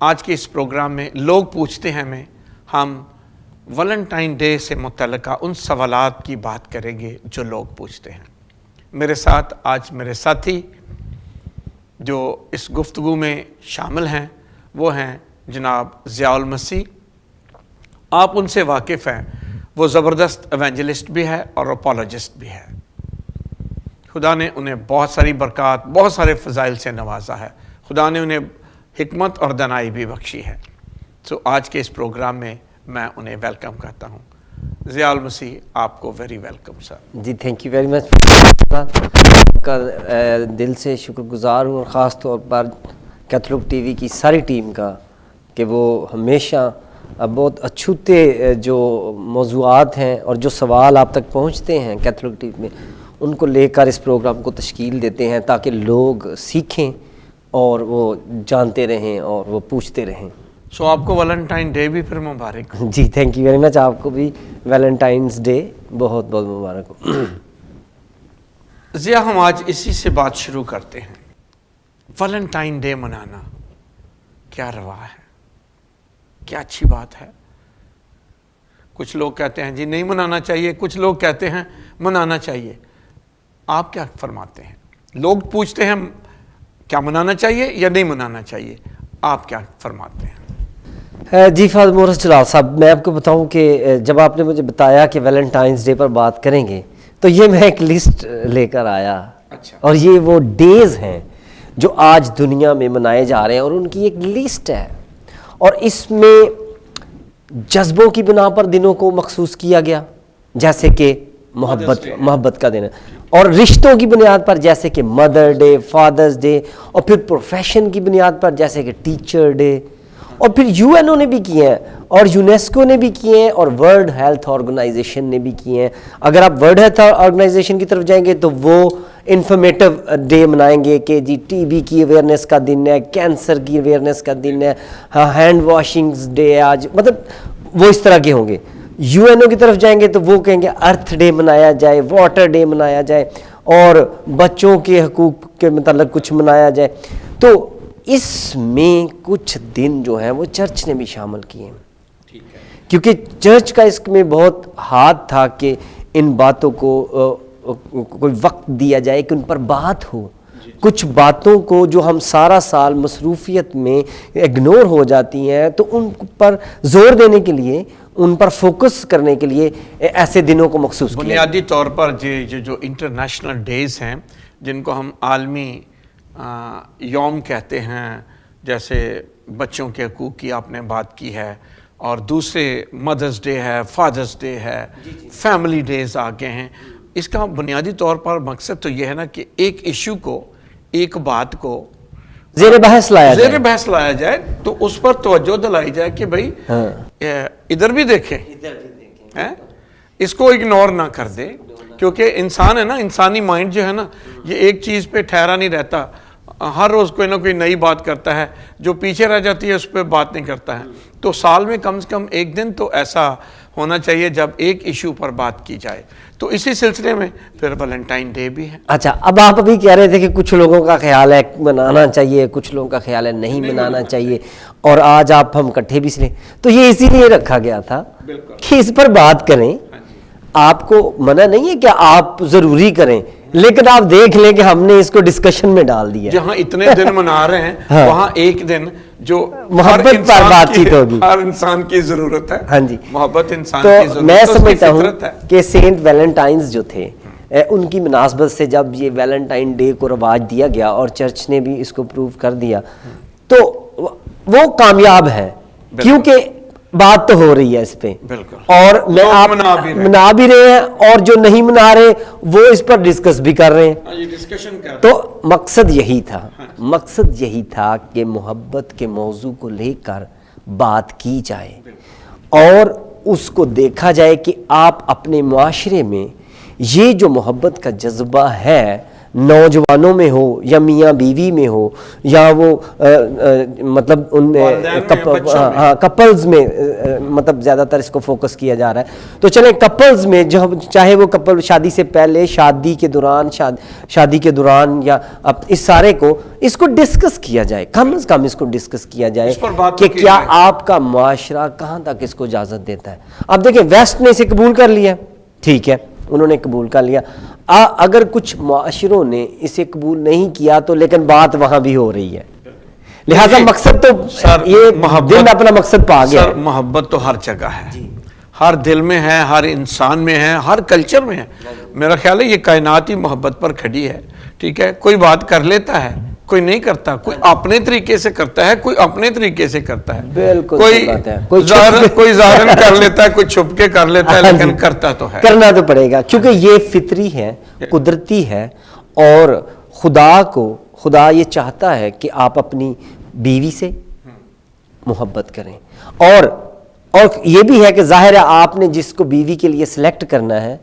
आज के इस प्रोग्राम में लोग पूछते हैं हमें, हम वैलेंटाइन डे से मुतल्लिका उन सवालात की बात करेंगे जो लोग पूछते हैं। मेरे साथ आज मेरे साथी जो इस गुफ्तगू में शामिल हैं वो हैं जनाब ज़ियाउल मसीह। आप उनसे वाकिफ़ हैं, वो ज़बरदस्त एवेंजलिस्ट भी है और अपोलोजिस्ट भी है। खुदा ने उन्हें बहुत सारी बरक़ात, बहुत सारे फ़ज़ाइल से नवाजा है। खुदा ने उन्हें हिकमत और दनाई भी बख्शी है। तो आज के इस प्रोग्राम में मैं उन्हें वेलकम करता हूँ। ज़ियाउल मसीह, आपको वेरी वेलकम सर। जी, थैंक यू वेरी मच। का दिल से शुक्रगुजार हूँ, और ख़ास तौर पर कैथलिक टीवी की सारी टीम का कि वो हमेशा बहुत अछूते जो मौज़ूआत हैं और जो सवाल आप तक पहुँचते हैं कैथलिक टीवी में, उनको लेकर इस प्रोग्राम को तश्कील देते हैं ताकि लोग सीखें और वो जानते रहें और वो पूछते रहें। सो आपको वैलेंटाइन डे भी फिर मुबारक हो। जी, थैंक यू वेरी मच। आपको भी वैलेंटाइंस डे बहुत बहुत मुबारक हो। ज़िया, हम आज इसी से बात शुरू करते हैं। वैलेंटाइन डे मनाना क्या रवा है, क्या अच्छी बात है। कुछ लोग कहते हैं जी नहीं मनाना चाहिए, कुछ लोग कहते हैं मनाना चाहिए। आप क्या फरमाते हैं? लोग पूछते हैं क्या मनाना चाहिए या नहीं मनाना चाहिए, आप क्या फरमाते हैं? जी फादर मोहसिन जलाल साहब, मैं आपको बताऊं कि जब आपने मुझे बताया कि वैलेंटाइंस डे पर बात करेंगे तो ये मैं एक लिस्ट लेकर आया। अच्छा। और ये वो डेज़ हैं जो आज दुनिया में मनाए जा रहे हैं और उनकी एक लिस्ट है, और इसमें जज्बों की बिना पर दिनों को मखसूस किया गया, जैसे कि मोहब्बत का दिन है, और रिश्तों की बुनियाद पर जैसे कि मदर डे, फादर्स डे, और फिर प्रोफेशन की बुनियाद पर जैसे कि टीचर डे, और फिर यूएनओ ने भी किए हैं और यूनेस्को ने भी किए हैं और वर्ल्ड हेल्थ ऑर्गेनाइजेशन ने भी किए हैं। अगर आप वर्ल्ड हेल्थ ऑर्गेनाइजेशन की तरफ जाएंगे तो वो इन्फॉर्मेटिव डे मनाएंगे कि जी टीबी की अवेयरनेस का दिन है, कैंसर की अवेयरनेस का दिन है, हाँ हैंड वॉशिंग्स डे है आज, मतलब वो इस तरह के होंगे। यूएनओ की तरफ जाएंगे तो वो कहेंगे अर्थ डे मनाया जाए, वाटर डे मनाया जाए, और बच्चों के हकूक़ के मतलब कुछ मनाया जाए। तो इसमें कुछ दिन जो हैं वो चर्च ने भी शामिल किए हैं, क्योंकि चर्च का इसमें बहुत हाथ था कि इन बातों को कोई वक्त दिया जाए कि उन पर बात हो। कुछ बातों को जो हम सारा साल मसरूफियत में इग्नोर हो जाती हैं, तो उन पर जोर देने के लिए, उन पर फोकस करने के लिए ऐसे दिनों को मखसूस किया। बुनियादी तौर पर जो इंटरनेशनल डेज़ हैं जिनको हम आलमी यौम कहते हैं, जैसे बच्चों के हकूक़ की आपने बात की है, और दूसरे मदर्स डे है, फादर्स डे है, फैमिली डेज़ आ गए हैं। इसका बुनियादी तौर पर मकसद तो यह है ना कि एक इशू को, एक बात को ज़ेर बहस लाया जाए, तो उस पर तवज्जो दिलाई जाए कि भाई इधर भी देखें, हैं, इसको इग्नोर ना कर दे। क्योंकि इंसान है ना, इंसानी माइंड जो है ना, ये एक चीज़ पे ठहरा नहीं रहता, हर रोज़ कोई ना कोई नई बात करता है, जो पीछे रह जाती है उस पर बात नहीं करता है। तो साल में कम से कम एक दिन तो ऐसा होना चाहिए जब एक इशू पर बात की जाए। तो इसी सिलसिले में फिर वैलेंटाइन डे भी है। अच्छा, अब आप अभी कह रहे थे कि कुछ लोगों का ख्याल है मनाना चाहिए, कुछ लोगों का ख्याल है नहीं मनाना चाहिए, और आज आप हम इकट्ठे भी इसलिए, तो ये इसीलिए रखा गया था कि इस पर बात करें। आपको मना नहीं है कि आप जरूरी करें, लेकिन आप देख लें कि हमने इसको डिस्कशन में डाल दिया। जहां इतने दिन मना रहे हैं हाँ। वहां एक दिन जो मोहब्बत पर बातचीत होगी, हर इंसान की जरूरत है। हाँ जी, मोहब्बत इंसान तो की जरूरत, मैं समझता हूँ कि सेंट वैलेंटाइंस जो थे, उनकी मुनासबत से जब ये वैलेंटाइन डे को रवाज दिया गया और चर्च ने भी इसको प्रूव कर दिया, तो वो कामयाब है, क्योंकि बात तो हो रही है इस पे। बिल्कुल। और मैं आप मना भी रहे हैं, और जो नहीं मना रहे वो इस पर डिस्कस भी कर रहे हैं। ये डिस्कशन कर रहे हैं। तो मकसद यही था, मकसद यही था कि मोहब्बत के मौजू को लेकर बात की जाए और उसको देखा जाए कि आप अपने मुआशरे में ये जो मोहब्बत का जज्बा है नौजवानों में हो या मियाँ बीवी में हो या वो मतलब उनमें कपल्स में मतलब ज़्यादातर इसको फोकस किया जा रहा है। तो चलें कपल्स में, जो चाहे वो कपल शादी से पहले, शादी के दौरान, शादी के दौरान, या अब इस सारे को इसको डिस्कस किया जाए, कम से कम इसको डिस्कस किया जाए कि क्या आपका माशरा कहाँ तक इसको इजाज़त देता है। अब देखिए वेस्ट ने इसे कबूल कर लिया, ठीक है, उन्होंने कबूल कर लिया। अगर कुछ माशरों ने इसे कबूल नहीं किया तो लेकिन बात वहां भी हो रही है, लिहाजा मकसद तो सर ये दिन अपना मकसद पा गया। सर मोहब्बत तो हर जगह है, हर दिल में है, हर इंसान में है, हर कल्चर में है। मेरा ख्याल है ये कायनात ही मोहब्बत पर खड़ी है, ठीक है। कोई बात कर लेता है, कोई नहीं करता, कोई अपने तरीके से करता है, कोई अपने तरीके से करता है, बिल्कुल कोई ज़ाहिरन कर लेता है, कोई छुप के कर लेता है, लेकिन करता तो है, करना तो पड़ेगा, क्योंकि ये फितरी है, कुदरती है। और खुदा ये चाहता है कि आप अपनी बीवी से मोहब्बत करें, और ये भी है कि जाहिर है आपने जिसको बीवी के लिए सिलेक्ट करना है,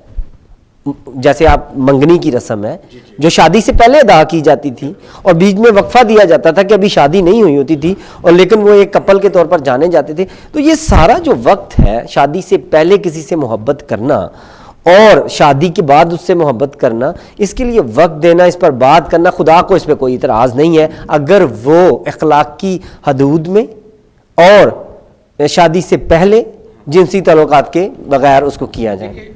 जैसे आप मंगनी की रस्म है जो शादी से पहले अदा की जाती थी और बीच में वक्फा दिया जाता था कि अभी शादी नहीं हुई होती थी, और लेकिन वो एक कपल के तौर पर जाने जाते थे। तो ये सारा जो वक्त है, शादी से पहले किसी से मोहब्बत करना और शादी के बाद उससे मोहब्बत करना, इसके लिए वक्त देना, इस पर बात करना, खुदा को इस पर कोई इतराज़ नहीं है अगर वो अखलाकी हदूद में और शादी से पहले जिनसी तल्लुकात के बगैर उसको किया जाए।